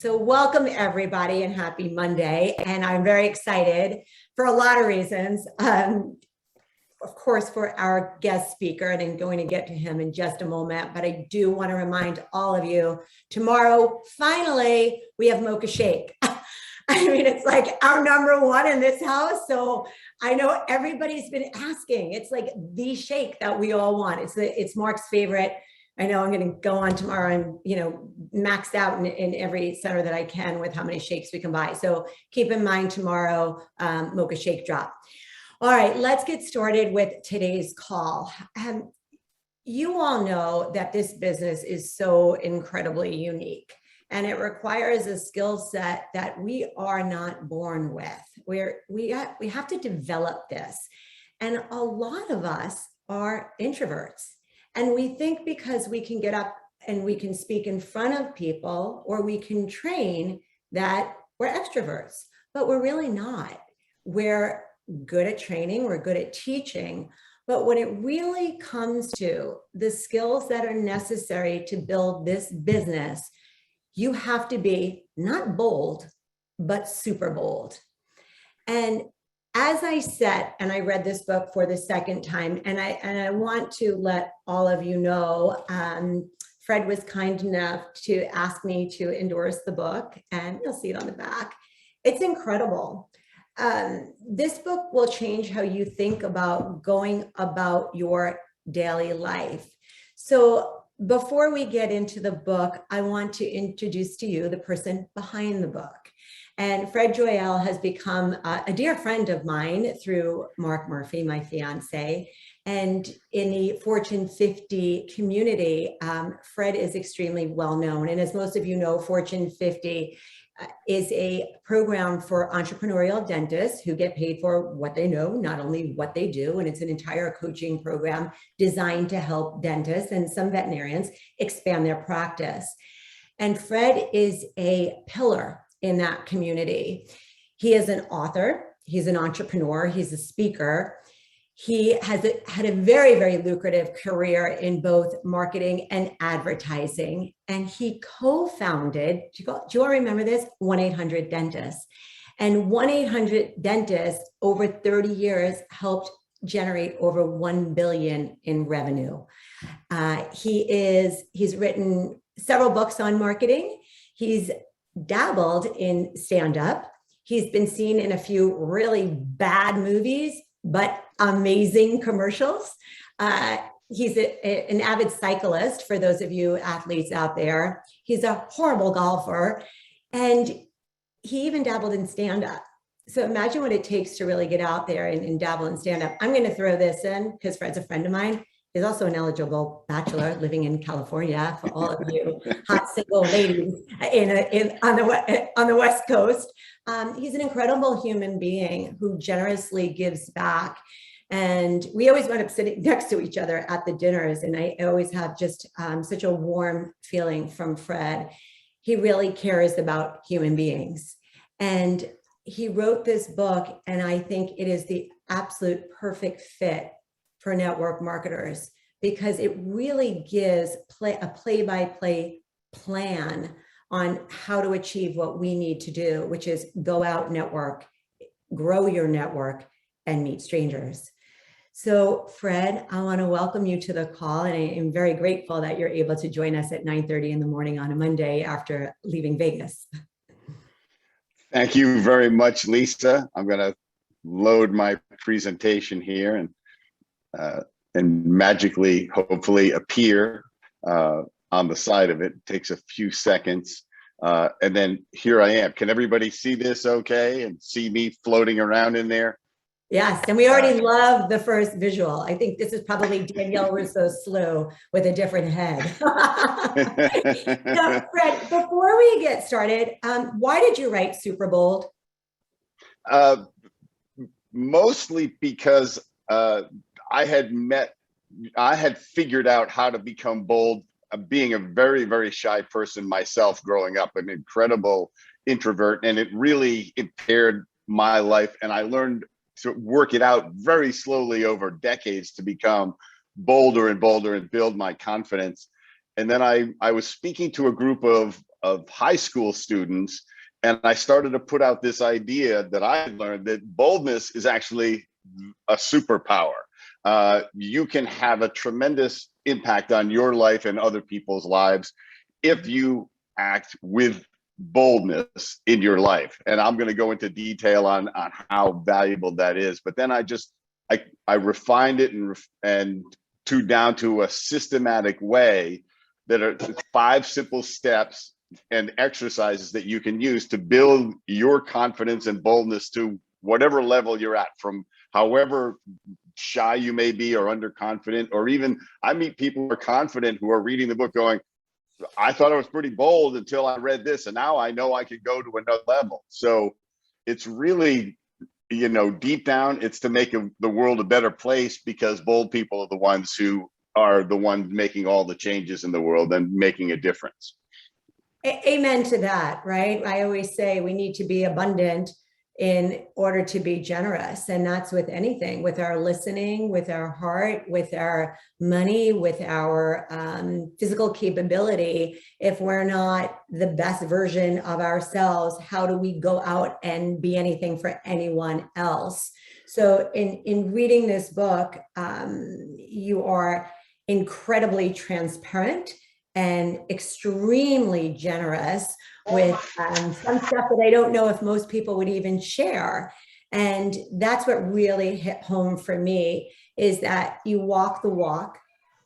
So welcome everybody and happy Monday. And I'm very excited for a lot of reasons. Of course, for our guest speaker, and I'm going to get to him in just a moment, but I do want to remind all of you, tomorrow, finally, we have Mocha Shake. I mean, it's like our number one in this house. So I know everybody's been asking. It's like the shake that we all want. It's Mark's favorite. I know I'm going to go on tomorrow and, maxed out in every center that I can with how many shakes we can buy. So keep in mind tomorrow, Mocha Shake drop. All right, let's get started with today's call. You all know that this business is so incredibly unique, and it requires a skill set that we are not born with. We have to develop this. And a lot of us are introverts. And we think because we can get up and we can speak in front of people, or we can train, that we're extroverts, but we're really not. We're good at training, we're good at teaching, but when it really comes to the skills that are necessary to build this business, you have to be not bold, but super bold. And as I said, and I read this book for the second time, and I want to let all of you know, Fred was kind enough to ask me to endorse the book, and you'll see it on the back. It's incredible. This book will change how you think about going about your daily life. So before we get into the book, I want to introduce to you the person behind the book. And Fred Joyal has become a dear friend of mine through Mark Murphy, my fiance. And in the Fortune 50 community, Fred is extremely well known. And as most of you know, Fortune 50 is a program for entrepreneurial dentists who get paid for what they know, not only what they do. And it's an entire coaching program designed to help dentists and some veterinarians expand their practice. And Fred is a pillar in that community. He is an author, he's an entrepreneur, he's a speaker. He has had a very, very lucrative career in both marketing and advertising. And he co-founded, do you all remember this? 1-800-DENTIST. And 1-800-DENTIST over 30 years helped generate over $1 billion in revenue. He's written several books on marketing. He's dabbled in stand-up. He's been seen in a few really bad movies, but amazing commercials. He's an avid cyclist, for those of you athletes out there. He's a horrible golfer, and he even dabbled in stand-up. So imagine what it takes to really get out there and dabble in stand-up. I'm going to throw this in because Fred's a friend of mine. He's also an eligible bachelor living in California, for all of you hot single ladies on the West Coast. He's an incredible human being who generously gives back. And we always wind up sitting next to each other at the dinners. And I always have just such a warm feeling from Fred. He really cares about human beings. And he wrote this book, and I think it is the absolute perfect fit for network marketers, because it really gives a play-by-play plan on how to achieve what we need to do, which is go out, network, grow your network, and meet strangers. So Fred, I want to welcome you to the call, and I am very grateful that you're able to join us at 9:30 in the morning on a Monday after leaving Vegas. Thank you very much, Lisa. I'm going to load my presentation here and magically, hopefully, appear on the side of it. It takes a few seconds. And then here I am. Can everybody see this okay and see me floating around in there? Yes, and we already love the first visual. I think this is probably Danielle Russo's slew with a different head. So, Fred, before we get started, why did you write Superbold? Mostly because I had figured out how to become bold, being a very, very shy person myself growing up, an incredible introvert, and it really impaired my life. And I learned to work it out very slowly over decades to become bolder and bolder and build my confidence. And then I was speaking to a group of of high school students, and I started to put out this idea that I learned that boldness is actually a superpower. You can have a tremendous impact on your life and other people's lives if you act with boldness in your life. And I'm going to go into detail on how valuable that is. But then I refined it and down to a systematic way that are 5 simple steps and exercises that you can use to build your confidence and boldness to whatever level you're at, from however shy you may be or underconfident, or even I meet people who are confident who are reading the book going, I thought I was pretty bold until I read this, and now I know I can go to another level. So it's really, deep down, it's to make the world a better place, because bold people are the ones who are the ones making all the changes in the world and making a difference. Amen to that, right? I always say we need to be abundant in order to be generous. And that's with anything, with our listening, with our heart, with our money, with our physical capability. If we're not the best version of ourselves, how do we go out and be anything for anyone else? So in reading this book, you are incredibly transparent and extremely generous with some stuff that I don't know if most people would even share. And that's what really hit home for me, is that you walk the walk,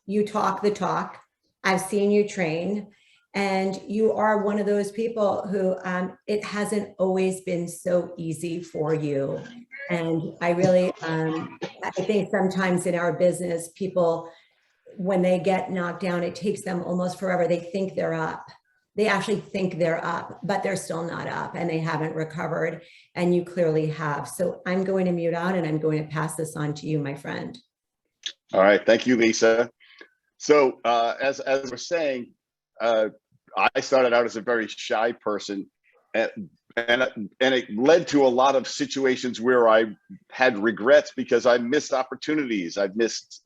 you talk the talk. I've seen you train, and you are one of those people who it hasn't always been so easy for you. And I really, I think sometimes in our business, people, when they get knocked down, it takes them almost forever. They think they're up. They actually think they're up, but they're still not up, and they haven't recovered. And you clearly have. So I'm going to mute out, and I'm going to pass this on to you, my friend. All right. Thank you, Lisa. So as we're saying, I started out as a very shy person, and it led to a lot of situations where I had regrets because I missed opportunities. I've missed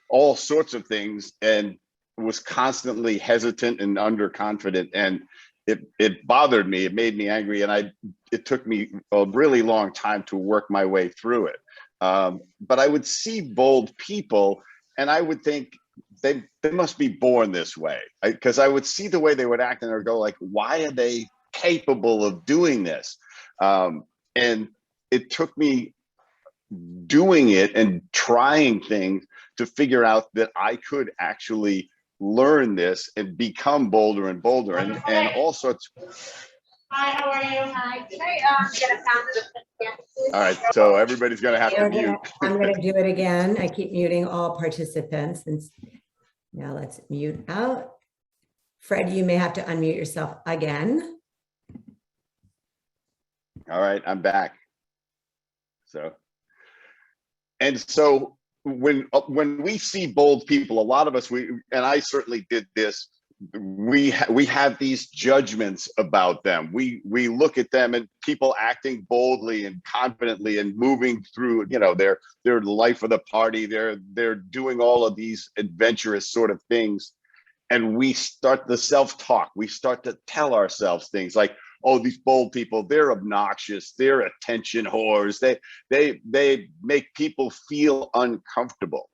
all sorts of things, and was constantly hesitant and underconfident, and it bothered me. It made me angry, and it took me a really long time to work my way through it. But I would see bold people, and I would think they must be born this way, because I would see the way they would act, and I would go like, why are they capable of doing this? And it took me doing it and trying things to figure out that I could actually learn this and become bolder and bolder, and all sorts. Hi, how are you? Hi. Can I get a pound of the All right, so everybody's going to have to mute. I'm going to do it again. I keep muting all participants. And now let's mute out. Fred, you may have to unmute yourself again. All right, I'm back. So when we see bold people, a lot of us, and I certainly did this, we have these judgments about them. We look at them and people acting boldly and confidently and moving through, their life of the party. They're doing all of these adventurous sort of things, and we start the self-talk. We start to tell ourselves things like, oh, these bold people, they're obnoxious, they're attention whores, they make people feel uncomfortable.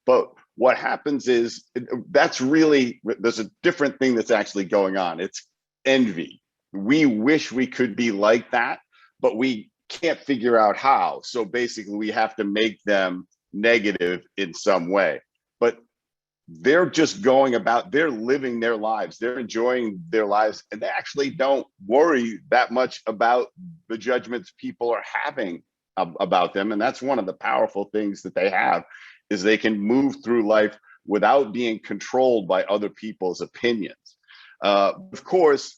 But what happens is, there's a different thing that's actually going on. It's envy. We wish we could be like that, but we can't figure out how. So basically we have to make them negative in some way. But they're just going about, they're living their lives, they're enjoying their lives, and they actually don't worry that much about the judgments people are having about them. And that's one of the powerful things that they have, is they can move through life without being controlled by other people's opinions. Of course,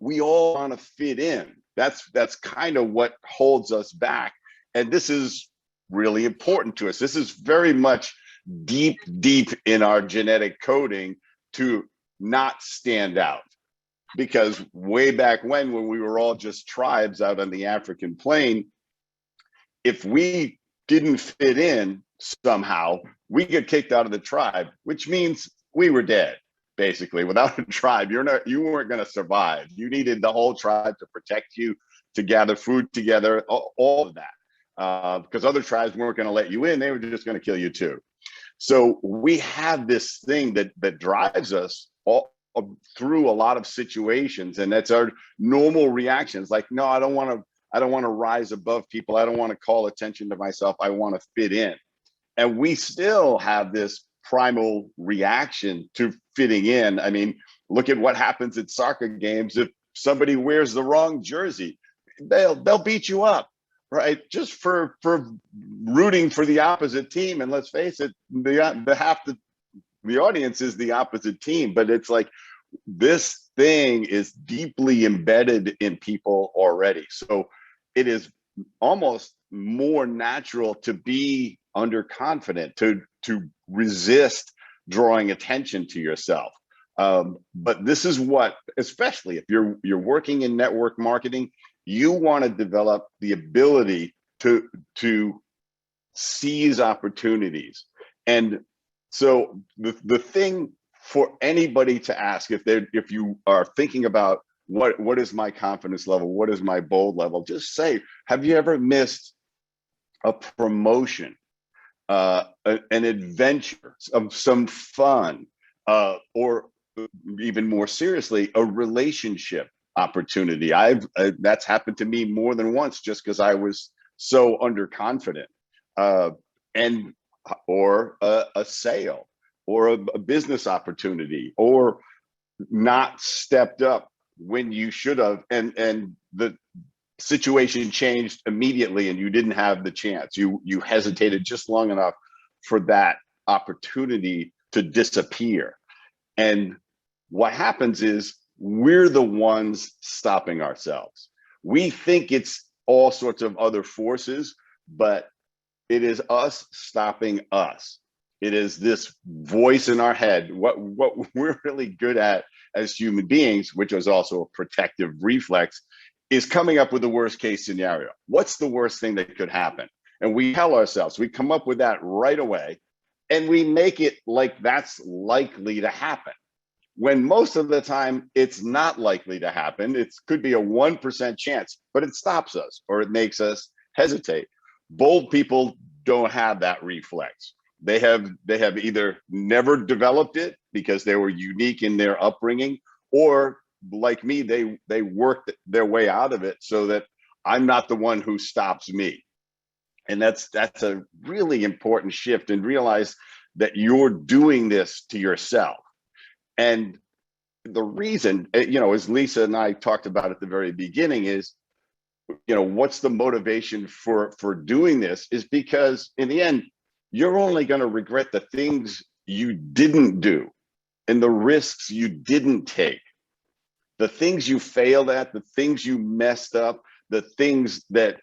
we all want to fit in. That's kind of what holds us back. And this is really important to us. This is very much deep in our genetic coding to not stand out. Because way back when we were all just tribes out on the African plain, if we didn't fit in somehow, we get kicked out of the tribe, which means we were dead. basically. Without a tribe, you weren't going to survive. You needed the whole tribe to protect you, to gather food together, all of that, because other tribes weren't going to let you in. They were just going to kill you too. So we have this thing that drives us all through a lot of situations, and that's our normal reactions. Like, no, I don't want to rise above people. I don't want to call attention to myself. I want to fit in. And we still have this primal reaction to fitting in. I mean, look at what happens at soccer games. If somebody wears the wrong jersey, they'll beat you up, right? Just for rooting for the opposite team. And let's face it, the audience is the opposite team. But it's like, this thing is deeply embedded in people already. So it is almost more natural to be underconfident, to resist drawing attention to yourself. But this is what, especially if you're working in network marketing, you want to develop the ability to seize opportunities. And so the thing for anybody to ask, if you are thinking about what is my confidence level, what is my bold level, just say, have you ever missed a promotion, an adventure, some fun, or even more seriously, a relationship opportunity? That's happened to me more than once, just because I was so underconfident, or a sale, or a business opportunity, or not stepped up when you should have, and the situation changed immediately and you didn't have the chance. You hesitated just long enough for that opportunity to disappear. And what happens is we're the ones stopping ourselves. We think it's all sorts of other forces, but it is us stopping us. It is this voice in our head. What we're really good at as human beings, which is also a protective reflex, is coming up with the worst case scenario. What's the worst thing that could happen? And we tell ourselves, we come up with that right away, and we make it like that's likely to happen, when most of the time it's not likely to happen. It could be a 1% chance, but it stops us, or it makes us hesitate. Bold people don't have that reflex. They have either never developed it because they were unique in their upbringing, or like me, they worked their way out of it so that I'm not the one who stops me. And that's a really important shift, and realize that you're doing this to yourself. And the reason, as Lisa and I talked about at the very beginning, is, what's the motivation for doing this, is because in the end, you're only going to regret the things you didn't do and the risks you didn't take, the things you failed at, the things you messed up, the things that,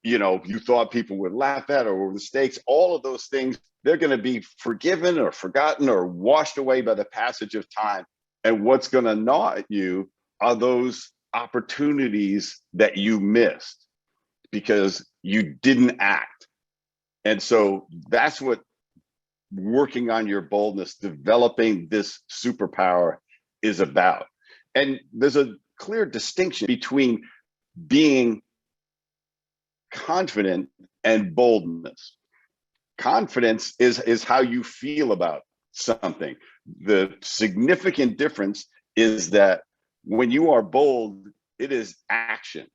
you thought people would laugh at, or were mistakes. All of those things, they're going to be forgiven or forgotten or washed away by the passage of time. And what's going to gnaw at you are those opportunities that you missed because you didn't act. And so that's what working on your boldness, developing this superpower is about. And there's a clear distinction between being confident and boldness. Confidence is how you feel about something. The significant difference is that when you are bold, it is action.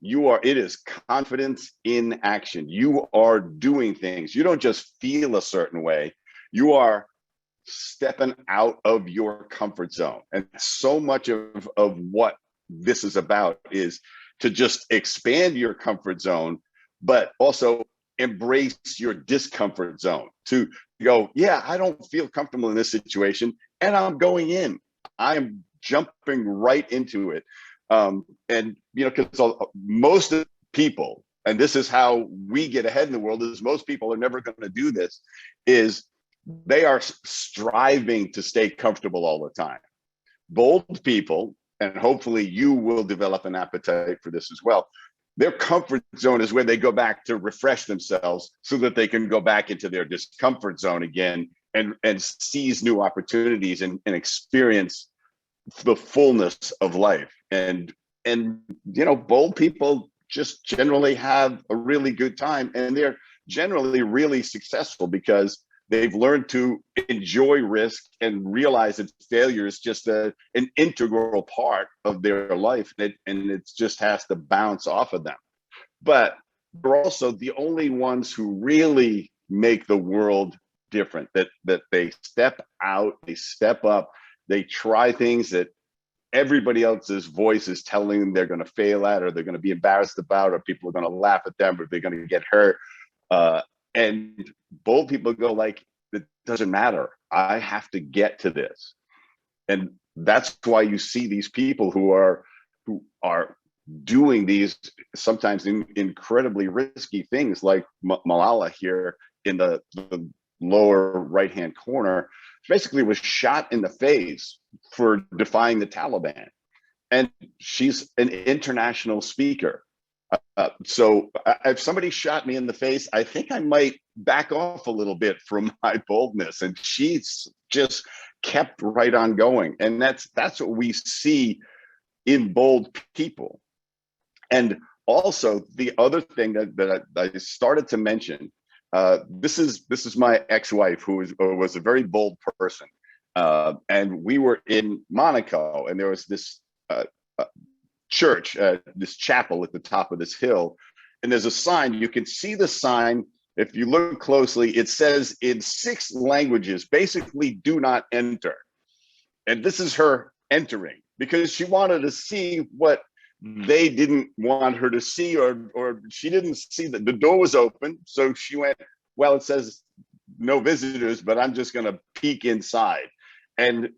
It is confidence in action. You are doing things. You don't just feel a certain way. You are stepping out of your comfort zone. And so much of what this is about is to just expand your comfort zone, but also embrace your discomfort zone, to go, yeah, I don't feel comfortable in this situation, and I'm going in. I am jumping right into it. And, because most of the people, and this is how we get ahead in the world, is most people are never going to do this, is they are striving to stay comfortable all the time. Bold people, and hopefully you will develop an appetite for this as well, their comfort zone is where they go back to refresh themselves so that they can go back into their discomfort zone again and seize new opportunities and experience the fullness of life. And bold people just generally have a really good time, and they're generally really successful because they've learned to enjoy risk and realize that failure is just an integral part of their life, and it just has to bounce off of them. But they're also the only ones who really make the world different, that they step out, they step up, they try things that everybody else's voice is telling them they're going to fail at, or they're going to be embarrassed about, or people are going to laugh at them, or they're going to get hurt. And bold people go like, it doesn't matter. I have to get to this. And that's why you see these people who are doing these sometimes incredibly risky things, like Malala here in the lower right-hand corner, basically was shot in the face for defying the Taliban. And she's an international speaker. So if somebody shot me in the face, I think I might back off a little bit from my boldness. And she's just kept right on going. And that's what we see in bold people. And also the other thing that I started to mention, this is my ex-wife, who was a very bold person. And we were in Monaco, and there was this church, this chapel at the top of this hill, and there's a sign. You can see the sign if you look closely. It says in 6 languages, basically, do not enter. And this is her entering because she wanted to see what they didn't want her to see, or she didn't see that the door was open. So she went, well, it says no visitors, but I'm just going to peek inside. And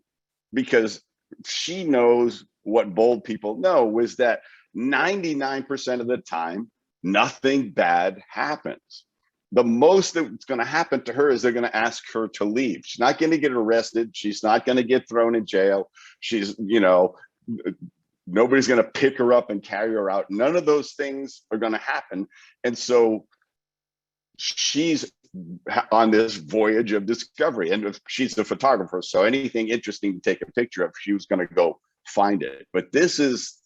because she knows what bold people know, was that 99% of the time, nothing bad happens. The most that's going to happen to her is they're going to ask her to leave. She's not going to get arrested. She's not going to get thrown in jail. She's, nobody's going to pick her up and carry her out. None of those things are going to happen. And so she's on this voyage of discovery, and she's a photographer, so anything interesting to take a picture of, she was going to go find it. But this is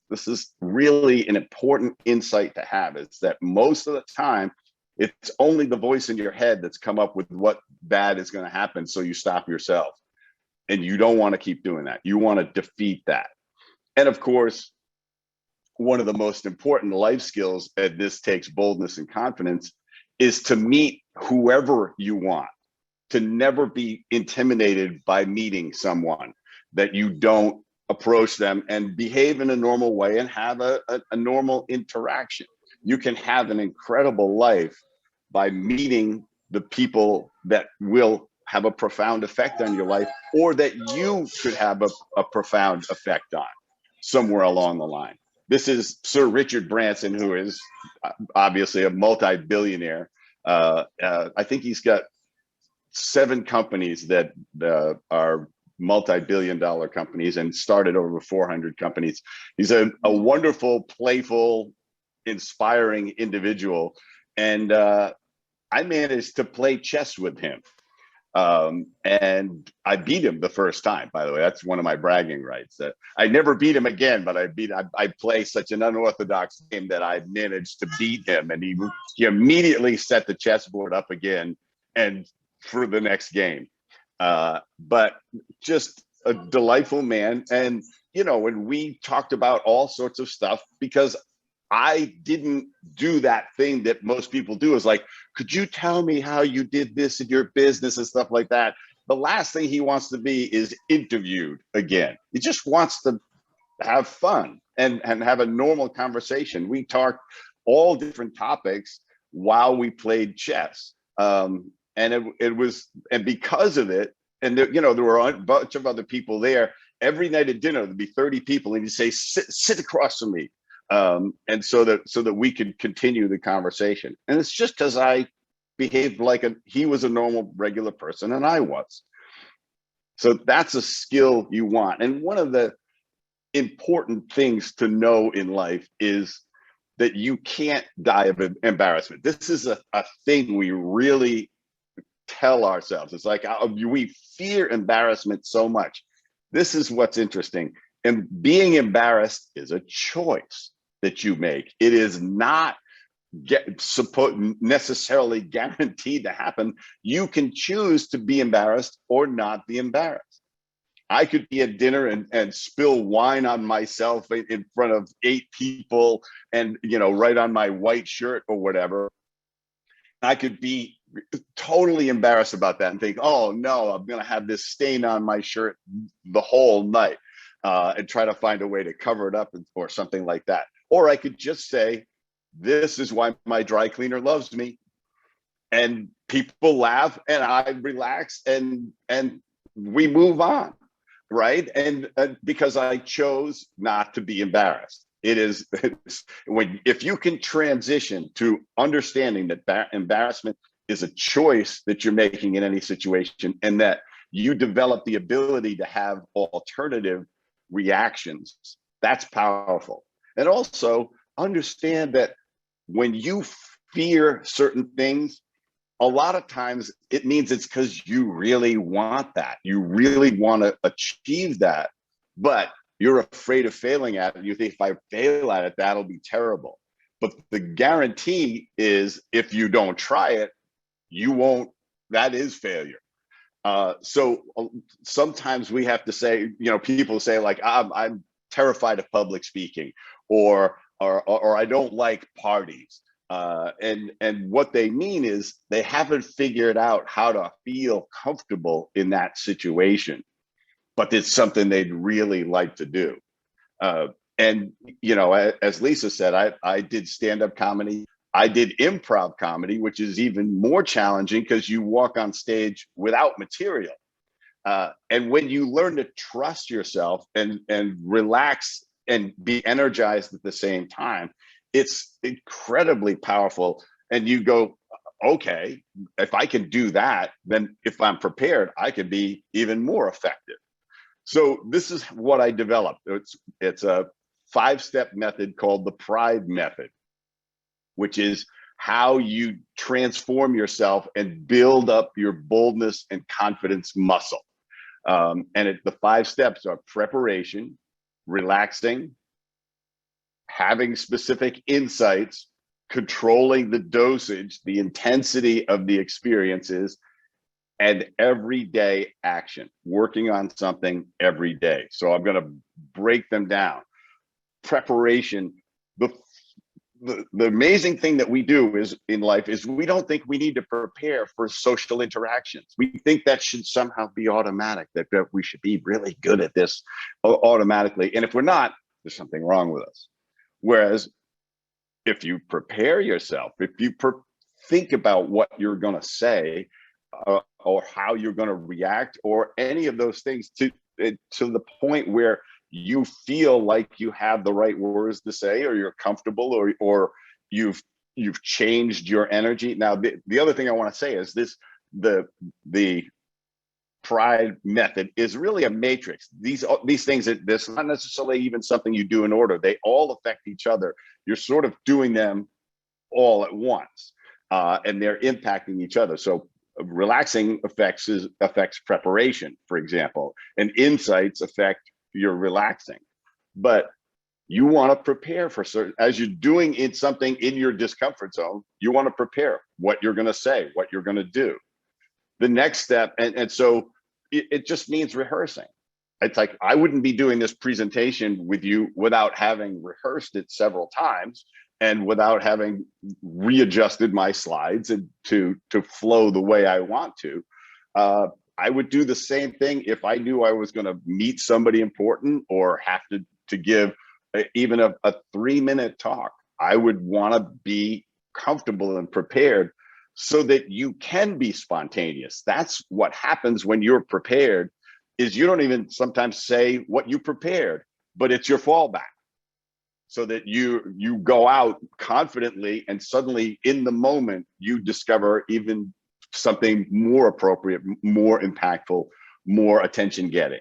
really an important insight to have, is that most of the time it's only the voice in your head that's come up with what bad is going to happen, so you stop yourself. And you don't want to keep doing that. You want to defeat that. And of course, one of the most important life skills, and this takes boldness and confidence, is to meet whoever you want, to never be intimidated by meeting someone, that you don't approach them and behave in a normal way and have a normal interaction. You can have an incredible life by meeting the people that will have a profound effect on your life, or that you could have a profound effect on somewhere along the line. This is Sir Richard Branson, who is obviously a multi-billionaire. I think he's got 7 companies that are multi-billion-dollar companies, and started over 400 companies. He's a wonderful, playful, inspiring individual. And I managed to play chess with him. And I beat him the first time, by the way. That's one of my bragging rights. I never beat him again, but I play such an unorthodox game that I managed to beat him. And he immediately set the chessboard up again and for the next game. But just a delightful man. And, when we talked about all sorts of stuff, because I didn't do that thing that most people do, is like, could you tell me how you did this in your business and stuff like that? The last thing he wants to be is interviewed again. He just wants to have fun and have a normal conversation. We talked all different topics while we played chess. And it was, and because of it, and there were a bunch of other people there. Every night at dinner, there'd be 30 people, and he'd say, sit across from me. And so that we could continue the conversation. And it's just because I behaved like he was a normal, regular person, and I was. So that's a skill you want. And one of the important things to know in life is that you can't die of embarrassment. This is a thing we really tell ourselves. It's like we fear embarrassment so much. This is what's interesting. And being embarrassed is a choice that you make. It is not necessarily guaranteed to happen. You can choose to be embarrassed or not be embarrassed. I could be at dinner and spill wine on myself in front of 8 people and, you know, right on my white shirt or whatever. I could be totally embarrassed about that and think, oh no, I'm going to have this stain on my shirt the whole night, and try to find a way to cover it up or something like that. Or I could just say, this is why my dry cleaner loves me. And people laugh and I relax and we move on. Right. And because I chose not to be embarrassed. If you can transition to understanding that embarrassment is a choice that you're making in any situation, and that you develop the ability to have alternative reactions, that's powerful. And also understand that when you fear certain things, a lot of times it means it's because you really want that. You really want to achieve that, but you're afraid of failing at it. You think, if I fail at it, that'll be terrible. But the guarantee is, if you don't try it, you won't. That is failure. So sometimes we have to say, you know, people say like, I'm terrified of public speaking, or I don't like parties. And what they mean is they haven't figured out how to feel comfortable in that situation, but it's something they'd really like to do. And, you know, as Lisa said, I did stand-up comedy. I did improv comedy, which is even more challenging because you walk on stage without material. And when you learn to trust yourself and relax and be energized at the same time, it's incredibly powerful. And you go, okay, if I can do that, then if I'm prepared, I can be even more effective. So this is what I developed. It's a 5-step method called the Pride method, which is how you transform yourself and build up your boldness and confidence muscle. The 5 steps are preparation, relaxing, having specific insights, controlling the dosage, the intensity of the experiences, and everyday action, working on something every day. So I'm going to break them down. Preparation. The amazing thing that we do is in life is we don't think we need to prepare for social interactions. We think that should somehow be automatic, that we should be really good at this automatically. And if we're not, there's something wrong with us. Whereas if you prepare yourself, if you think about what you're going to say, or how you're going to react, or any of those things to the point where you feel like you have the right words to say, or you're comfortable, or you've changed your energy. Now, the other thing I want to say is this: the Pride method is really a matrix. These things, there's not necessarily even something you do in order. They all affect each other. You're sort of doing them all at once, and they're impacting each other. So relaxing affects preparation, for example, and insights affect your relaxing. But you want to prepare for certain, as you're doing something in your discomfort zone, you want to prepare what you're going to say, what you're going to do. The next step, and so it just means rehearsing. It's like, I wouldn't be doing this presentation with you without having rehearsed it several times, and without having readjusted my slides and to flow the way I want to. I would do the same thing if I knew I was going to meet somebody important or have to give even a 3-minute talk. I would want to be comfortable and prepared so that you can be spontaneous. That's what happens when you're prepared, is you don't even sometimes say what you prepared, but it's your fallback. So that you go out confidently, and suddenly in the moment you discover even something more appropriate, more impactful, more attention getting.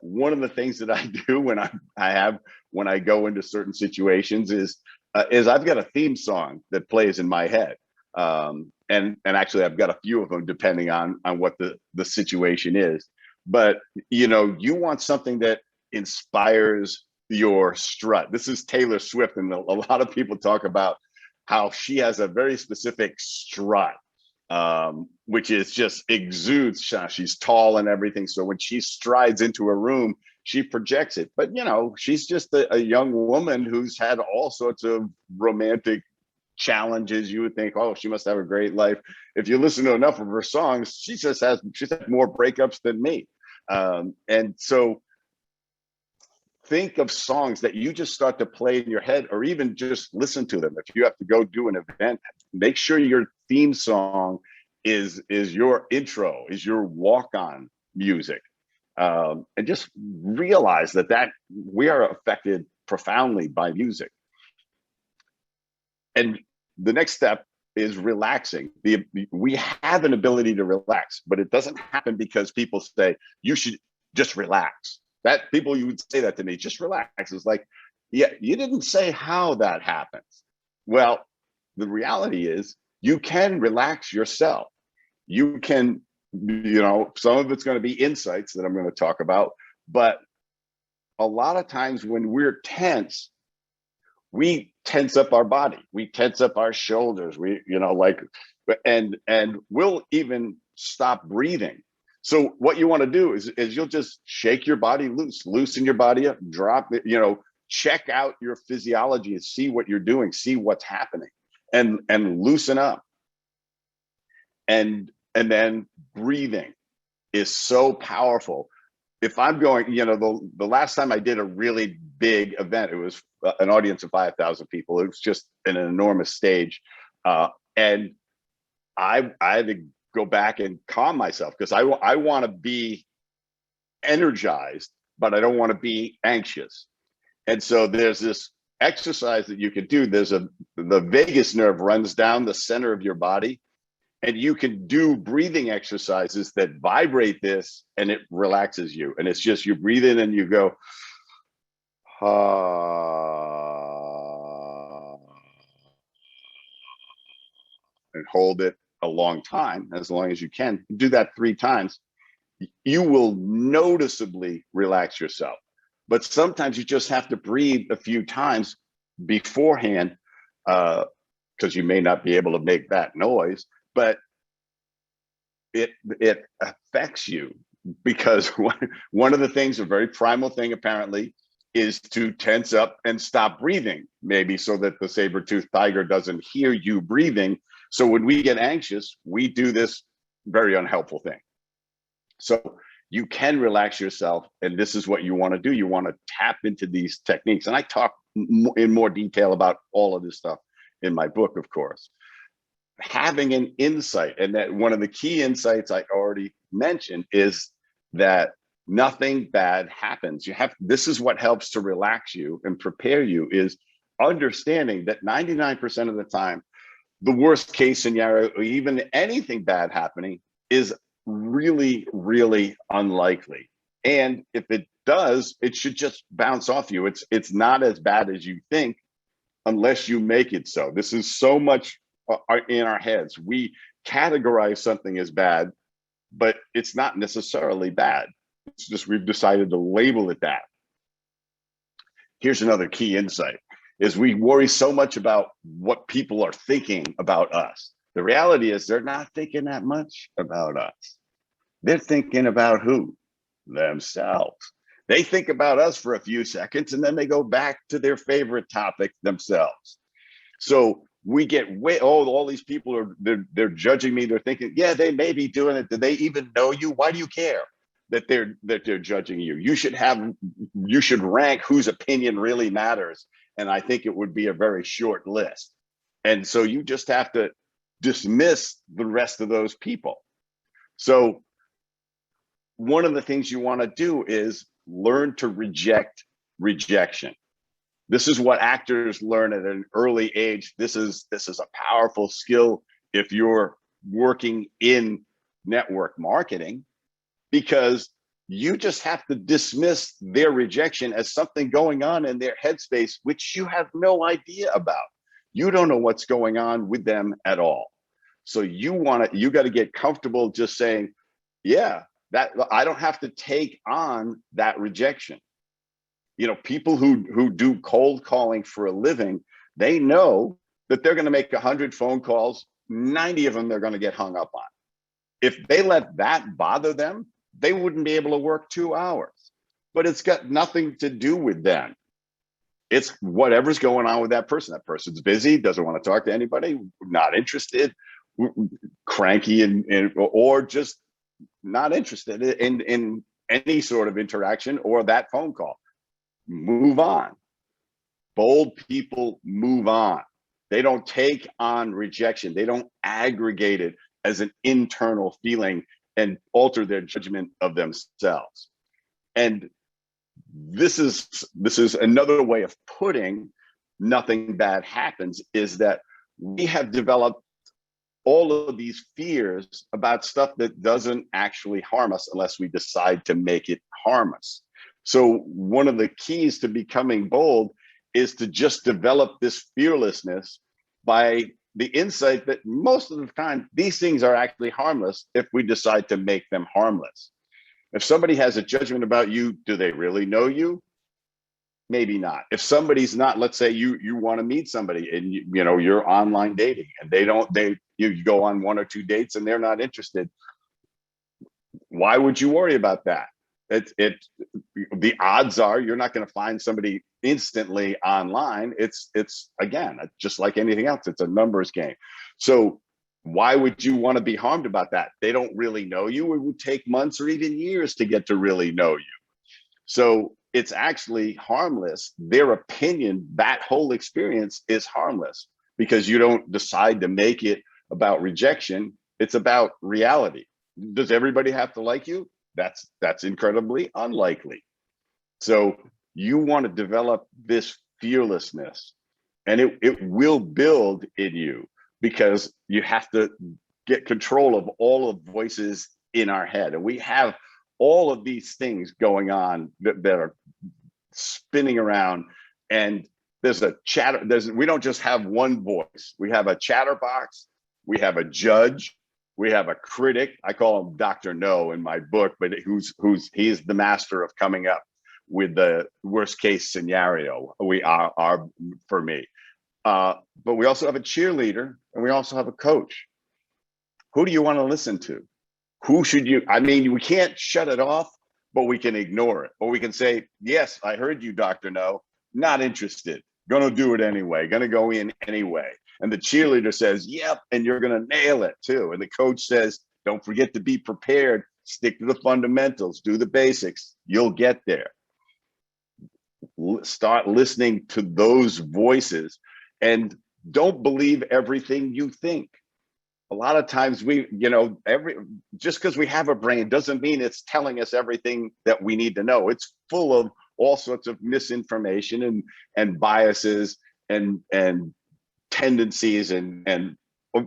One of the things that I do when I go into certain situations is I've got a theme song that plays in my head. and actually I've got a few of them depending on what the situation is. But you know, you want something that inspires your strut. This is Taylor Swift, and a lot of people talk about how she has a very specific strut, which is just exudes. She's tall and everything, so when she strides into a room, she projects it. But you know, she's just a young woman who's had all sorts of romantic challenges. You would think, oh, she must have a great life. If you listen to enough of her songs, she's had more breakups than me. And so think of songs that you just start to play in your head, or even just listen to them. If you have to go do an event, make sure your theme song is your intro, is your walk-on music. And just realize that we are affected profoundly by music. And the next step is relaxing. We have an ability to relax, but it doesn't happen because people say, you should just relax. That people, you would say that to me, just relax. It's like, yeah, you didn't say how that happens. Well, the reality is you can relax yourself. You can, you know, some of it's going to be insights that I'm going to talk about, but a lot of times when we're tense, we tense up our body, we tense up our shoulders, we, you know, like, and we'll even stop breathing. So what you want to do is you'll just shake your body loose, loosen your body up, drop it, you know, check out your physiology and see what you're doing, see what's happening, and loosen up. And then breathing is so powerful. If I'm going, you know, the last time I did a really big event, it was an audience of 5,000 people. It was just an enormous stage. And I had to go back and calm myself because I want to be energized, but I don't want to be anxious. And so there's this exercise that you can do. The vagus nerve runs down the center of your body, and you can do breathing exercises that vibrate this, and it relaxes you. And it's just, you breathe in and you go, and hold it a long time, as long as you can. Do that 3 times. You will noticeably relax yourself. But sometimes you just have to breathe a few times beforehand, because you may not be able to make that noise, but it affects you, because one of the things, a very primal thing apparently, is to tense up and stop breathing, maybe so that the saber-toothed tiger doesn't hear you breathing. So when we get anxious, we do this very unhelpful thing. So you can relax yourself, and this is what you want to do. You want to tap into these techniques. And I talk in more detail about all of this stuff in my book, of course. Having an insight, and that one of the key insights I already mentioned is that nothing bad happens. This is what helps to relax you and prepare you, is understanding that 99% of the time, the worst case scenario, or even anything bad happening, is really, really unlikely. And if it does, it should just bounce off you. It's not as bad as you think, unless you make it so. This is so much in our heads. We categorize something as bad, but it's not necessarily bad. It's just we've decided to label it that. Here's another key insight, is we worry so much about what people are thinking about us. The reality is they're not thinking that much about us. They're thinking about who? Themselves. They think about us for a few seconds, and then they go back to their favorite topic themselves. So we get all these people they're judging me. They're thinking, yeah, they may be doing it. Do they even know you? Why do you care that they're judging you? You should rank whose opinion really matters. And I think it would be a very short list. And so you just have to dismiss the rest of those people. So one of the things you want to do is learn to reject rejection. This is what actors learn at an early age. This is a powerful skill if you're working in network marketing, because you just have to dismiss their rejection as something going on in their headspace, which you have no idea about. You don't know what's going on with them at all. So you got to get comfortable just saying, yeah, that I don't have to take on that rejection. You know, people who do cold calling for a living, they know that they're going to make 100 phone calls, 90 of them they're going to get hung up on. If they let that bother them, they wouldn't be able to work 2 hours. But it's got nothing to do with them. It's whatever's going on with that person. That person's busy, doesn't want to talk to anybody, not interested, cranky, or just not interested in any sort of interaction or that phone call. Move on. Bold people move on. They don't take on rejection. They don't aggregate it as an internal feeling and alter their judgment of themselves. And this is another way of putting nothing bad happens, is that we have developed all of these fears about stuff that doesn't actually harm us unless we decide to make it harm us. So one of the keys to becoming bold is to just develop this fearlessness by the insight that most of the time, these things are actually harmless if we decide to make them harmless. If somebody has a judgment about you, do they really know you? Maybe not. If somebody's not, let's say you want to meet somebody and you know you're online dating and you go on 1 or 2 dates and they're not interested. Why would you worry about that? The odds are you're not going to find somebody instantly online. It's again, just like anything else, it's a numbers game. So why would you want to be harmed about that? They don't really know you. It would take months or even years to get to really know you. So it's actually harmless. Their opinion, that whole experience is harmless because you don't decide to make it about rejection. It's about reality. Does everybody have to like you? That's incredibly unlikely. So you want to develop this fearlessness, and it will build in you, because you have to get control of all of the voices in our head. And we have all of these things going on that are spinning around, and there's a chatter. We don't just have one voice. We have a chatterbox, we have a judge, we have a critic. I call him Dr. No in my book, but he's the master of coming up with the worst case scenario. We are for me. But we also have a cheerleader, and we also have a coach. Who do you want to listen to? Who should you? I mean, we can't shut it off, but we can ignore it. Or we can say, yes, I heard you, Dr. No, not interested. Gonna do it anyway, gonna go in anyway. And the cheerleader says, yep, and you're gonna nail it too. And the coach says, don't forget to be prepared, stick to the fundamentals, do the basics, you'll get there. Start listening to those voices, and don't believe everything you think. A lot of times just because we have a brain doesn't mean it's telling us everything that we need to know. It's full of all sorts of misinformation and biases and tendencies and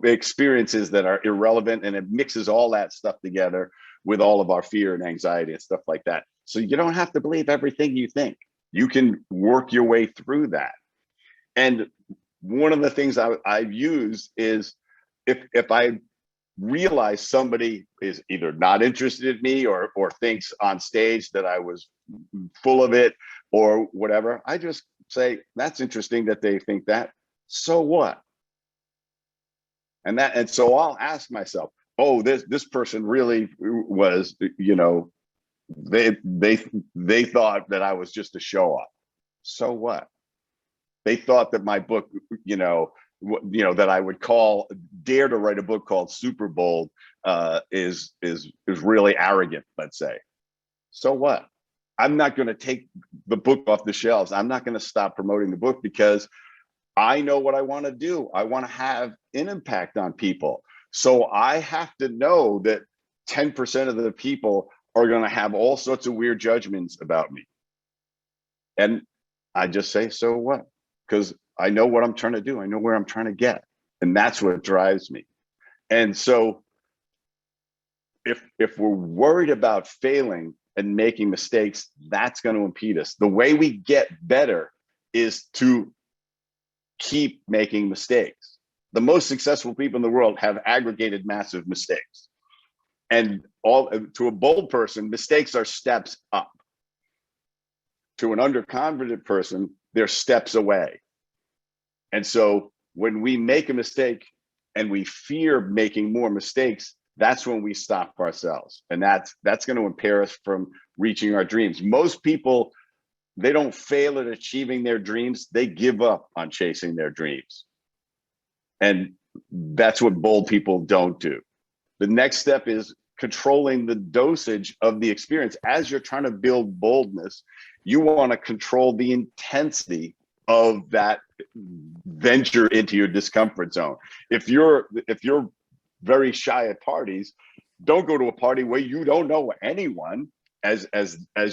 experiences that are irrelevant, and it mixes all that stuff together with all of our fear and anxiety and stuff like that. So you don't have to believe everything you think. You can work your way through that. And one of the things I've used is, if I realize somebody is either not interested in me or thinks on stage that I was full of it or whatever, I just say, that's interesting that they think that. So what? And so I'll ask myself, oh, this person really was, they thought that I was just a show off. So what? They thought that my book, that I would dare to write a book called Superbold is really arrogant, let's say. So what? I'm not going to take the book off the shelves. I'm not going to stop promoting the book, because I know what I want to do. I want to have an impact on people. So I have to know that 10% of the people are going to have all sorts of weird judgments about me. And I just say, so what? Because I know what I'm trying to do. I know where I'm trying to get. And that's what drives me. And so if we're worried about failing and making mistakes, that's going to impede us. The way we get better is to keep making mistakes. The most successful people in the world have aggregated massive mistakes. And to a bold person, mistakes are steps up. To an underconfident person, they're steps away. And so when we make a mistake and we fear making more mistakes, that's when we stop ourselves. And that's going to impair us from reaching our dreams. Most people, they don't fail at achieving their dreams. They give up on chasing their dreams. And that's what bold people don't do. The next step is controlling the dosage of the experience. As you're trying to build boldness, you want to control the intensity of that venture into your discomfort zone. If you're very shy at parties, don't go to a party where you don't know anyone as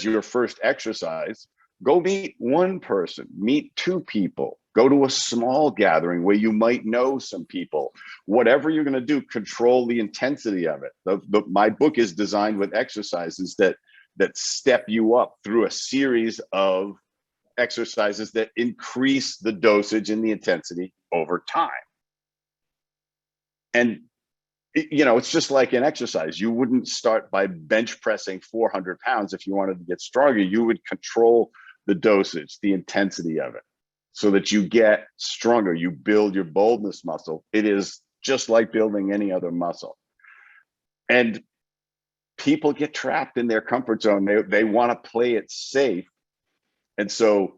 your first exercise. Go meet one person, meet two people, go to a small gathering where you might know some people. Whatever you're going to do, control the intensity of it. My book is designed with exercises that step you up through a series of exercises that increase the dosage and the intensity over time. And it's just like an exercise. You wouldn't start by bench pressing 400 pounds if you wanted to get stronger. You would control the dosage, the intensity of it, so that you get stronger. You build your boldness muscle. It is just like building any other muscle. And people get trapped in their comfort zone. They want to play it safe. And so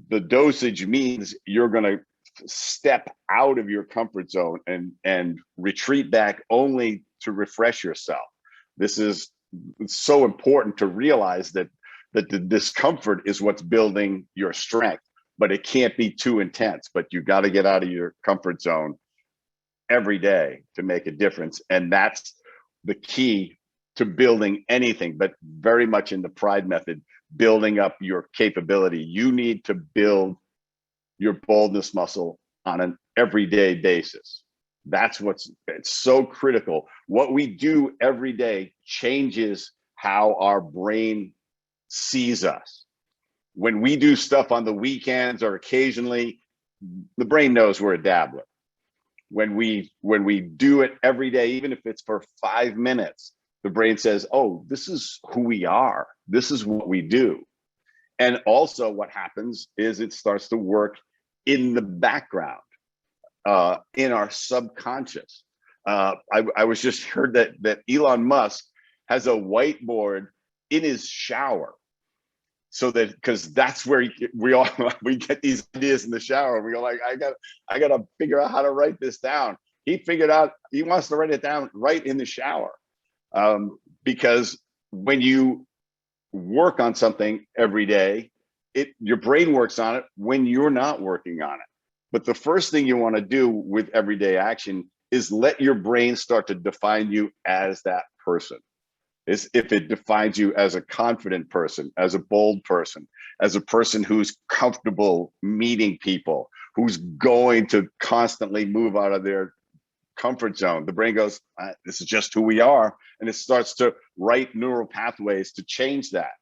the dosage means you're going to step out of your comfort zone and retreat back only to refresh yourself. This is so important to realize that the discomfort is what's building your strength, but it can't be too intense. But you got to get out of your comfort zone every day to make a difference. And that's the key to building anything, but very much in the Pride method, building up your capability. You need to build your boldness muscle on an everyday basis. It's so critical. What we do every day changes how our brain sees us. When we do stuff on the weekends or occasionally, the brain knows we're a dabbler. When we do it every day, even if it's for 5 minutes, the brain says, oh, this is who we are. This is what we do. And also what happens is it starts to work in the background, in our subconscious. I was just heard that Elon Musk has a whiteboard in his shower. So that, because that's where we get these ideas in the shower. We go like, I got to figure out how to write this down. He figured out he wants to write it down right in the shower, because when you work on something every day, your brain works on it when you're not working on it. But the first thing you want to do with everyday action is let your brain start to define you as that person. Is if it defines you as a confident person, as a bold person, as a person who's comfortable meeting people, who's going to constantly move out of their comfort zone. The brain goes, this is just who we are. And it starts to write neural pathways to change that.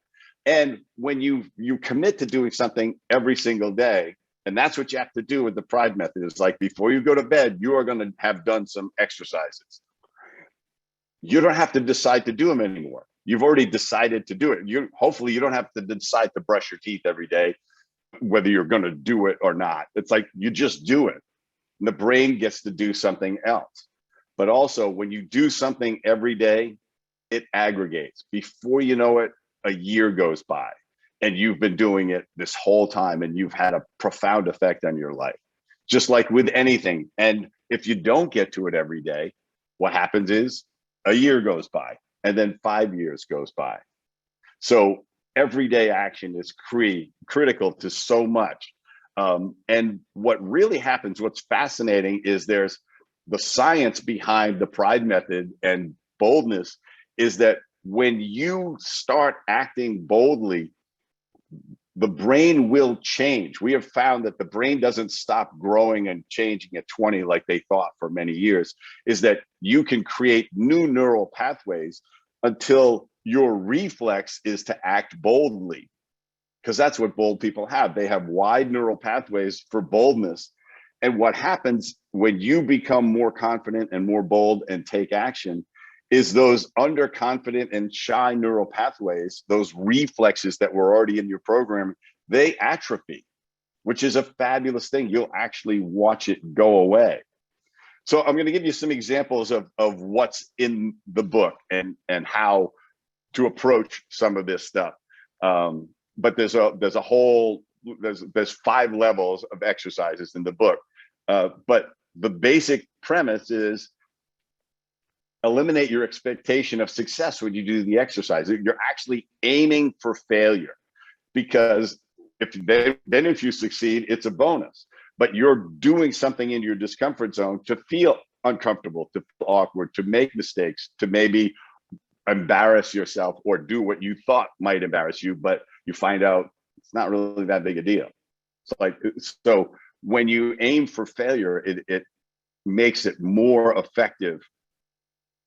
And when you commit to doing something every single day, and that's what you have to do with the Pride method, is like before you go to bed, you are going to have done some exercises. You don't have to decide to do them anymore. You've already decided to do it. Hopefully you don't have to decide to brush your teeth every day, whether you're going to do it or not. It's like you just do it. And the brain gets to do something else. But also when you do something every day, it aggregates. Before you know it, a year goes by and you've been doing it this whole time and you've had a profound effect on your life, just like with anything. And if you don't get to it every day, what happens is a year goes by and then 5 years goes by. So everyday action is critical to so much. And what really happens, what's fascinating is there's the science behind the Pride method and boldness is that when you start acting boldly, the brain will change. We have found that the brain doesn't stop growing and changing at 20 like they thought for many years, is that you can create new neural pathways until your reflex is to act boldly, because that's what bold people have. They have wide neural pathways for boldness. And what happens when you become more confident and more bold and take action is those underconfident and shy neural pathways, those reflexes that were already in your program, they atrophy, which is a fabulous thing. You'll actually watch it go away. So I'm going to give you some examples of what's in the book and how to approach some of this stuff. But there's 5 levels of exercises in the book. But the basic premise is eliminate your expectation of success when you do the exercise. You're actually aiming for failure, because if you succeed, it's a bonus. But you're doing something in your discomfort zone to feel uncomfortable, to feel awkward, to make mistakes, to maybe embarrass yourself or do what you thought might embarrass you, but you find out it's not really that big a deal. So when you aim for failure, it makes it more effective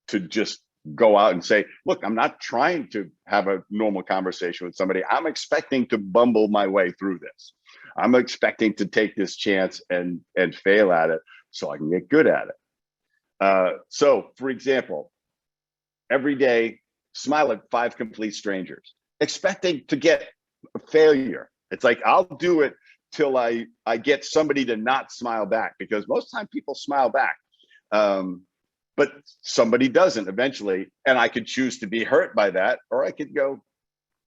to just go out and say, look, I'm not trying to have a normal conversation with somebody. I'm expecting to bumble my way through this. I'm expecting to take this chance and fail at it so I can get good at it. So for example, every day, smile at 5 complete strangers, expecting to get a failure. It's like, I'll do it till I get somebody to not smile back, because most time people smile back. But somebody doesn't eventually, and I could choose to be hurt by that, or I could go,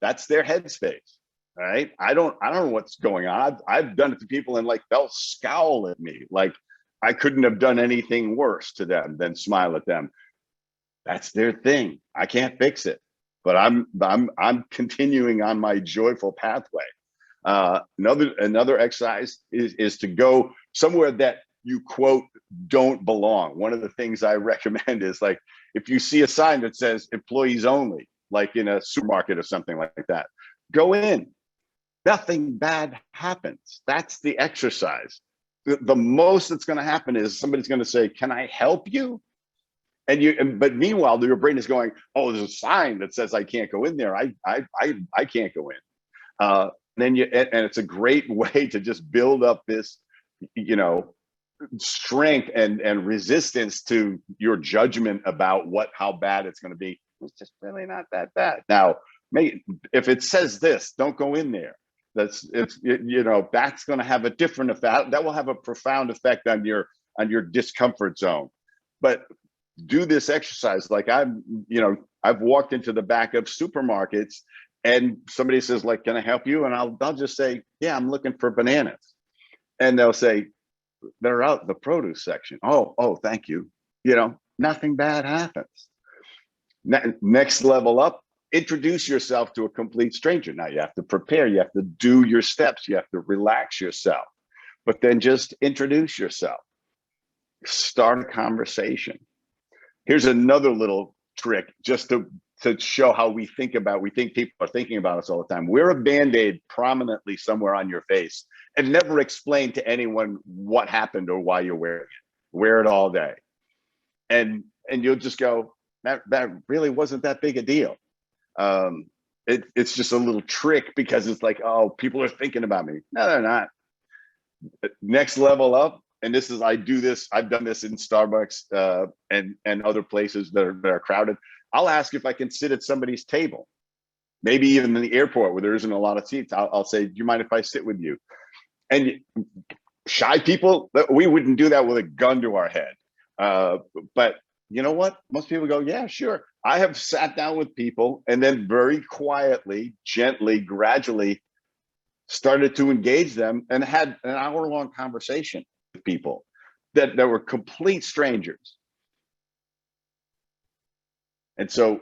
that's their headspace, right? I don't know what's going on. I've done it to people and like they'll scowl at me, like I couldn't have done anything worse to them than smile at them. That's their thing. I can't fix it, but I'm continuing on my joyful pathway. Another exercise is to go somewhere that you quote don't belong. One of the things I recommend is, like, if you see a sign that says employees only, like in a supermarket or something like that, go in. Nothing bad happens. That's the exercise. The most that's going to happen is somebody's going to say, "Can I help you?" But meanwhile, your brain is going, "Oh, there's a sign that says I can't go in there. I can't go in." And it's a great way to just build up this, strength and resistance to your judgment about how bad it's going to be. It's just really not that bad. Now, if it says this, don't go in there. That's going to have a different effect. That will have a profound effect on your discomfort zone. But do this exercise. Like I've walked into the back of supermarkets and somebody says, like, "Can I help you?" And I'll just say, "Yeah, I'm looking for bananas." And they'll say, "They're out in the produce section." Oh, thank you. Nothing bad happens. Next level up, introduce yourself to a complete stranger. Now you have to prepare, you have to do your steps, you have to relax yourself, but then just introduce yourself. Start a conversation. Here's another little trick just to show how we think people are thinking about us all the time. Wear a Band-Aid prominently somewhere on your face and never explain to anyone what happened or why you're wearing it. Wear it all day. And you'll just go, that really wasn't that big a deal. It's just a little trick because it's like, oh, people are thinking about me. No, they're not. Next level up, and I've done this in Starbucks and other places that are crowded. I'll ask if I can sit at somebody's table, maybe even in the airport where there isn't a lot of seats. I'll say, "Do you mind if I sit with you?" And shy people, we wouldn't do that with a gun to our head. But you know what? Most people go, "Yeah, sure." I have sat down with people and then very quietly, gently, gradually started to engage them and had an hour-long conversation with people that were complete strangers. And so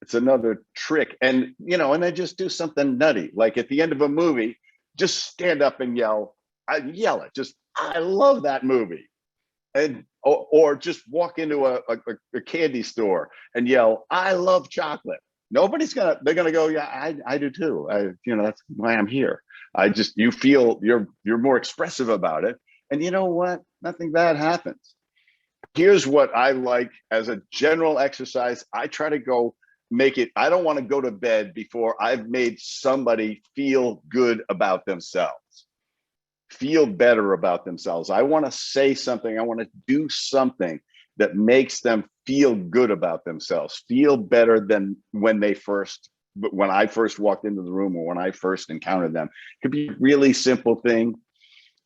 it's another trick. And then just do something nutty. Like at the end of a movie, just stand up and yell it. Just, "I love that movie." And or just walk into a candy store and yell, "I love chocolate." They're gonna go, "Yeah, I do too. That's why I'm here." You feel you're more expressive about it. And you know what? Nothing bad happens. Here's what I like as a general exercise. I try to I don't want to go to bed before I've made somebody feel good about themselves. feel better about themselves. I want to say something. I want to do something that makes them feel good about themselves, feel better than when I first walked into the room or when I first encountered them. It could be a really simple thing,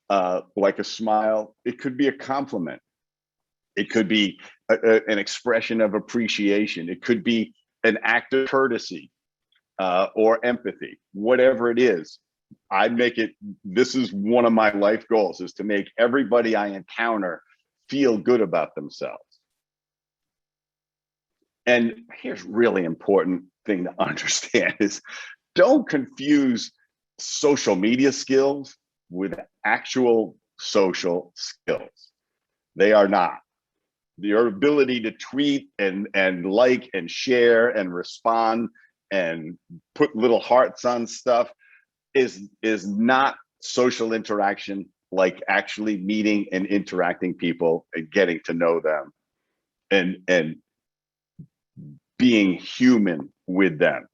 like a smile. It could be a compliment. It could be an expression of appreciation. It could be an act of courtesy or empathy, whatever it is. This is one of my life goals, is to make everybody I encounter feel good about themselves. And here's really important thing to understand is, don't confuse social media skills with actual social skills. They are not. Your ability to tweet and like and share and respond and put little hearts on stuff is not social interaction, like actually meeting and interacting people and getting to know them and being human with them.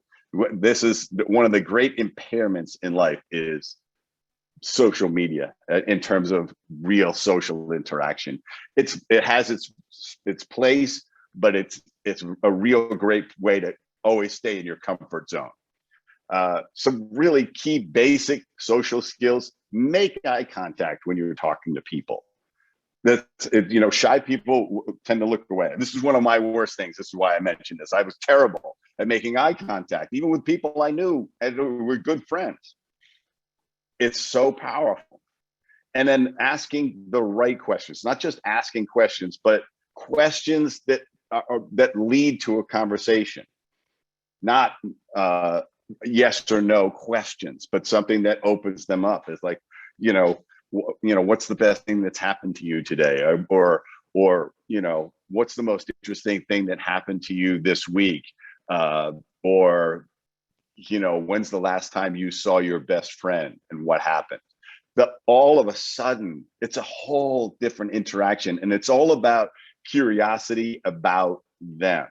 This is one of the great impairments in life, is social media in terms of real social interaction. It has its place, but it's a real great way to always stay in your comfort zone. Some really key basic social skills: make eye contact when you're talking to people. Shy people tend to look away. This is one of my worst things. This is why I mentioned this. I was terrible at making eye contact, even with people I knew and were good friends. It's so powerful. And then asking the right questions, not just asking questions, but questions that lead to a conversation, not yes or no questions, but something that opens them up. It's like, what's the best thing that's happened to you today? Or what's the most interesting thing that happened to you this week? Or when's the last time you saw your best friend and what happened? All of a sudden, it's a whole different interaction, and it's all about curiosity about them.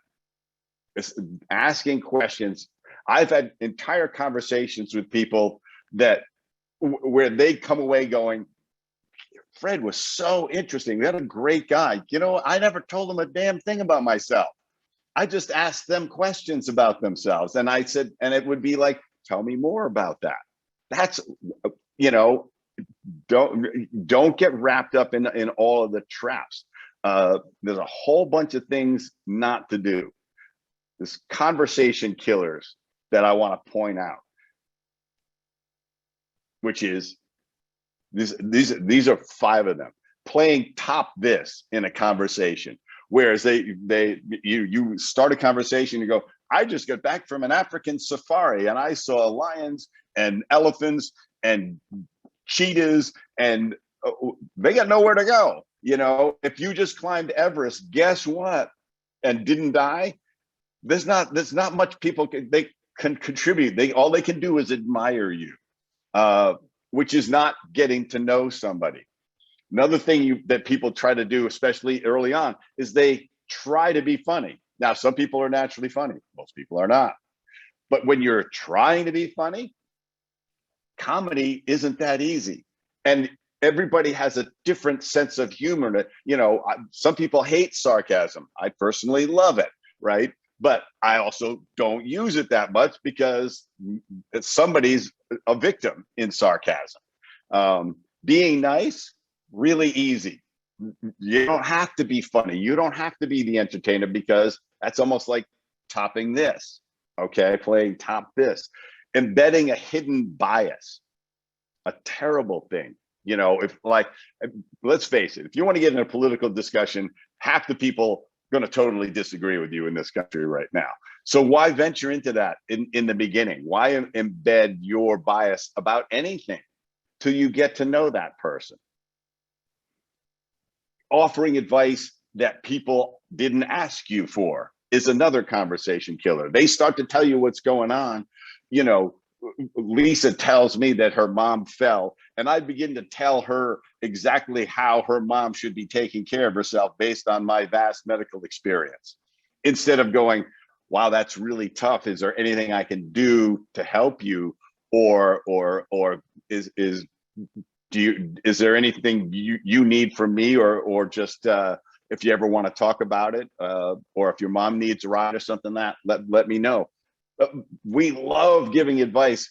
It's asking questions. I've had entire conversations with people where they come away going, Fred was so interesting. We had a great guy. I never told him a damn thing about myself. I just asked them questions about themselves. And I said, and it would be like, tell me more about that. That's, don't get wrapped up in all of the traps. There's a whole bunch of things not to do. This conversation killers that I want to point out, which is these are 5 of them. Playing top this in a conversation. Whereas you start a conversation, you go, I just got back from an African safari and I saw lions and elephants and cheetahs, and they got nowhere to go. If you just climbed Everest, guess what? And didn't die. There's not much people they can contribute. All they can do is admire you, which is not getting to know somebody. Another thing that people try to do, especially early on, is they try to be funny. Now, some people are naturally funny. Most people are not. But when you're trying to be funny, comedy isn't that easy. And everybody has a different sense of humor. Some people hate sarcasm. I personally love it, right? But I also don't use it that much because somebody's a victim in sarcasm. Being nice, really easy. You don't have to be funny. You don't have to be the entertainer, because that's almost like topping this, okay? Playing top this. Embedding a hidden bias, a terrible thing. Let's face it, if you want to get in a political discussion, half the people going to totally disagree with you in this country right now. So why venture into that in the beginning? Why embed your bias about anything till you get to know that person? Offering advice that people didn't ask you for is another conversation killer. They start to tell you what's going on. Lisa tells me that her mom fell, and I begin to tell her exactly how her mom should be taking care of herself based on my vast medical experience. Instead of going, wow, that's really tough. Is there anything I can do to help you? Or is is there anything you need from me, or just if you ever want to talk about it, or if your mom needs a ride or something, let me know. We love giving advice,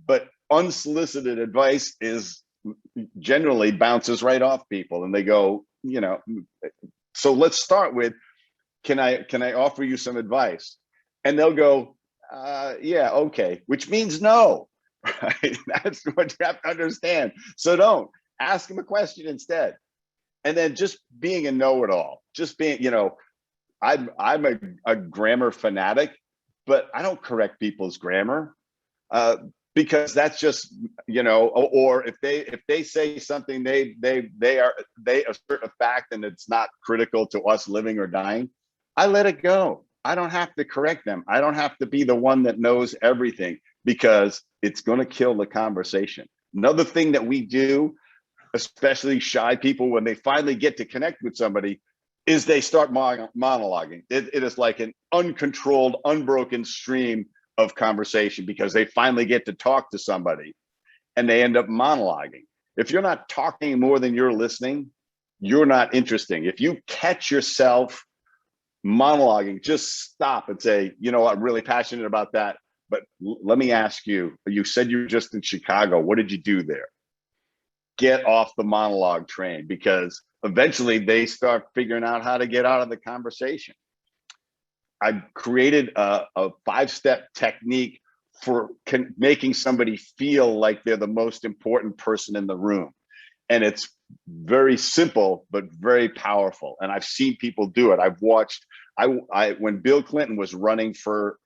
but unsolicited advice is generally bounces right off people, and they go, so let's start with, can I offer you some advice? And they'll go, yeah, okay, which means no, right? That's what you have to understand. So don't ask them a question instead. And then just being a know-it-all, just being, I'm a grammar fanatic, but I don't correct people's grammar, because that's just, or if they say something, they assert a fact and it's not critical to us living or dying, I let it go. I don't have to correct them. I don't have to be the one that knows everything, because it's going to kill the conversation. Another thing that we do, especially shy people, when they finally get to connect with somebody, is they start monologuing. It is like an uncontrolled, unbroken stream of conversation, because they finally get to talk to somebody and they end up monologuing. If you're not talking more than you're listening, you're not interesting. If you catch yourself monologuing, just stop and say, I'm really passionate about that, but let me ask you, you said you were just in Chicago. What did you do there? Get off the monologue train, because eventually they start figuring out how to get out of the conversation. I created a 5-step technique for making somebody feel like they're the most important person in the room. And it's very simple, but very powerful. And I've seen people do it. I've watched, when Bill Clinton was running for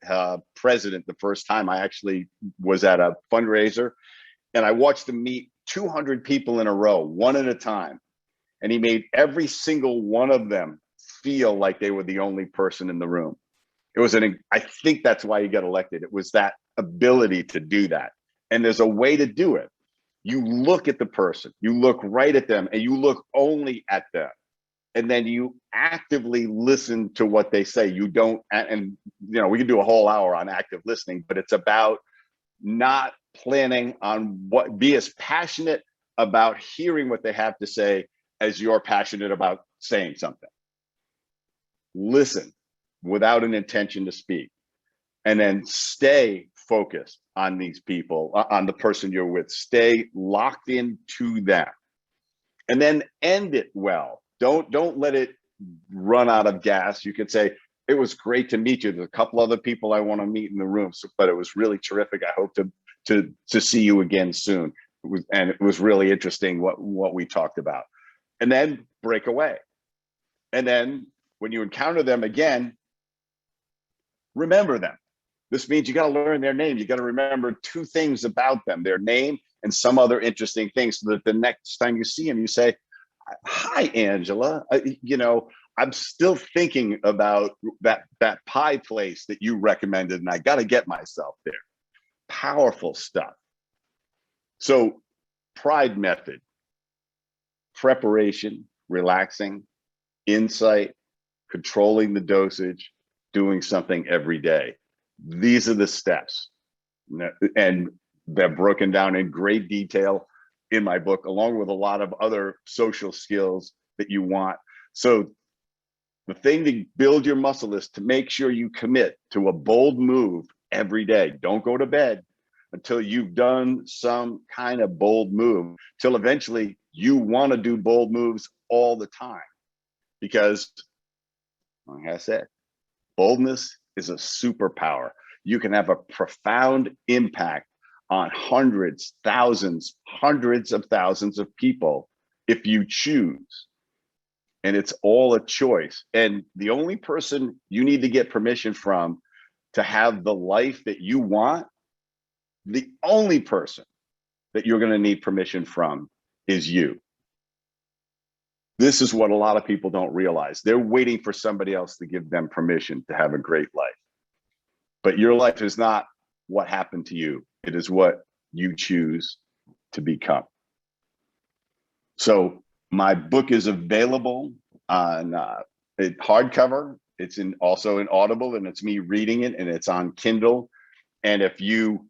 president the first time, I actually was at a fundraiser, and I watched him meet 200 people in a row, one at a time. And he made every single one of them feel like they were the only person in the room. I think that's why he got elected. It was that ability to do that. And there's a way to do it. You look at the person, you look right at them, and you look only at them. And then you actively listen to what they say. You don't, and we can do a whole hour on active listening, but it's about not planning on be as passionate about hearing what they have to say as you're passionate about saying something. Listen without an intention to speak, and then stay focused on these people, on the person you're with. Stay locked into them, and then end it well. Don't let it run out of gas. You could say, it was great to meet you. There's a couple other people I want to meet in the room, but it was really terrific. I hope to see you again soon. It was really interesting what we talked about. And then break away. And then when you encounter them again, remember them. This means you got to learn their name. You got to remember 2 things about them: their name and some other interesting things, so that the next time you see them, you say, "Hi, Angela. I'm still thinking about that pie place that you recommended, and I got to get myself there." Powerful stuff. So, pride method: preparation, relaxing, insight, controlling the dosage, doing something every day. These are the steps, and they're broken down in great detail in my book, along with a lot of other social skills that you want. So the thing to build your muscle is to make sure you commit to a bold move every day. Don't go to bed until you've done some kind of bold move, till eventually you want to do bold moves all the time. Because, like I said, boldness is a superpower. You can have a profound impact on hundreds of thousands of people if you choose. And it's all a choice. And the only person you need to get permission from to have the life that you want, the only person that you're going to need permission from is you. This is what a lot of people don't realize. They're waiting for somebody else to give them permission to have a great life. But your life is not what happened to you. It is what you choose to become. So my book is available on hardcover. It's also in Audible, and it's me reading it, and it's on Kindle. And if you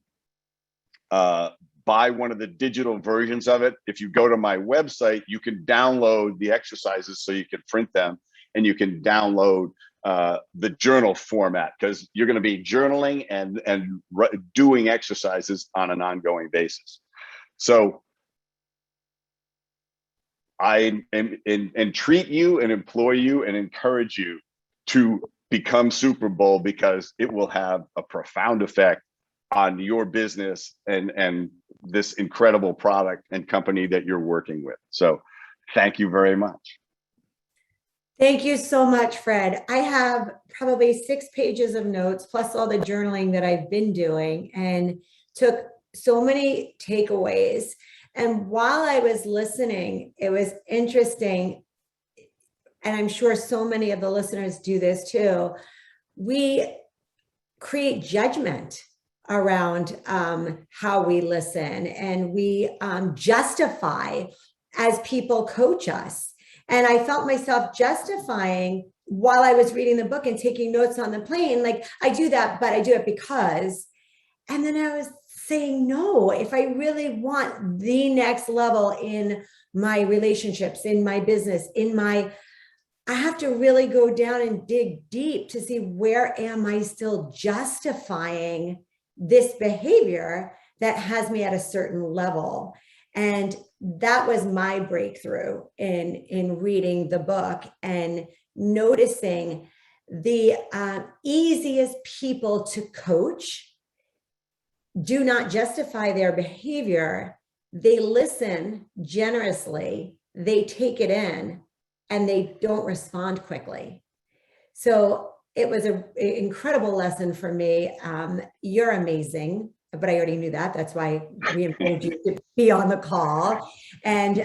buy one of the digital versions of it. If you go to my website, you can download the exercises so you can print them, and you can download the journal format, because you're going to be journaling and doing exercises on an ongoing basis. So I entreat you and implore you and encourage you to become Superbold, because it will have a profound effect on your business and this incredible product and company that you're working with. So thank you very much. Thank you so much, Fred. I have probably 6 pages of notes plus all the journaling that I've been doing, and took so many takeaways. And while I was listening, it was interesting, and I'm sure so many of the listeners do this too. We create judgment around how we listen, and we justify as people coach us. And I felt myself justifying while I was reading the book and taking notes on the plane. Like, I do that, but I do it because. And then I was saying, no, if I really want the next level in my relationships, in my business, I have to really go down and dig deep to see, where am I still justifying this behavior that has me at a certain level? And that was my breakthrough in reading the book and noticing the easiest people to coach do not justify their behavior. They listen generously, they take it in, and they don't respond quickly. So it was an incredible lesson for me. You're amazing, but I already knew that. That's why we invited you to be on the call. And,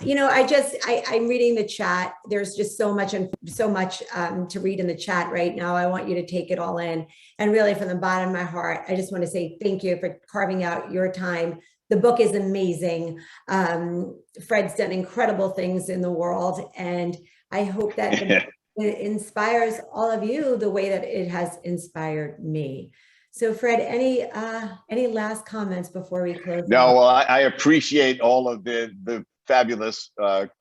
you know, I'm reading the chat. There's just so much to read in the chat right now. I want you to take it all in. And really, from the bottom of my heart, I just want to say thank you for carving out your time. The book is amazing. Fred's done incredible things in the world, and I hope that it inspires all of you the way that it has inspired me. So Fred, any last comments before we close? No, well, I appreciate all of the fabulous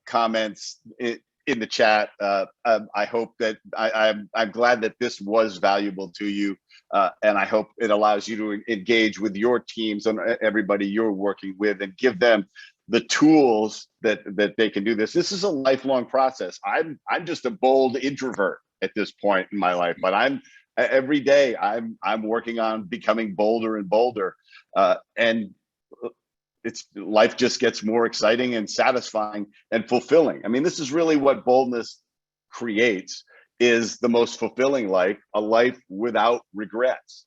comments in the chat. I hope that I'm glad that this was valuable to you, and I hope it allows you to engage with your teams and everybody you're working with, and give them the tools that they can do this. This is a lifelong process. I'm just a bold introvert at this point in my life, but every day I'm working on becoming bolder and bolder, and life just gets more exciting and satisfying and fulfilling. I mean, this is really what boldness creates, is the most fulfilling life, a life without regrets.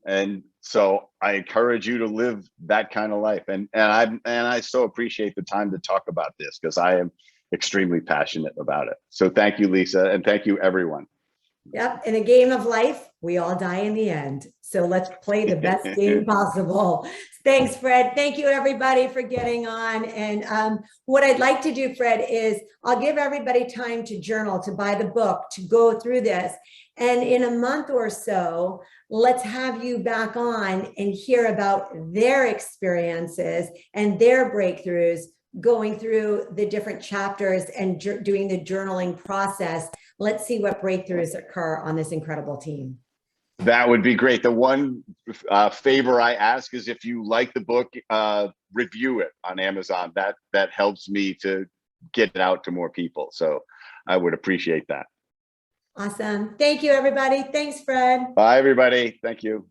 And so I encourage you to live that kind of life. And I so appreciate the time to talk about this, because I am extremely passionate about it. So thank you, Lisa, and thank you, everyone. Yep. In a game of life, we all die in the end. So let's play the best game possible. Thanks, Fred. Thank you, everybody, for getting on. And what I'd like to do, Fred, is I'll give everybody time to journal, to buy the book, to go through this. And in a month or so, let's have you back on and hear about their experiences and their breakthroughs going through the different chapters and doing the journaling process. Let's see what breakthroughs occur on this incredible team. That would be great. The one favor I ask is, if you like the book, review it on Amazon. That helps me to get it out to more people. So I would appreciate that. Awesome. Thank you, everybody. Thanks, Fred. Bye, everybody. Thank you.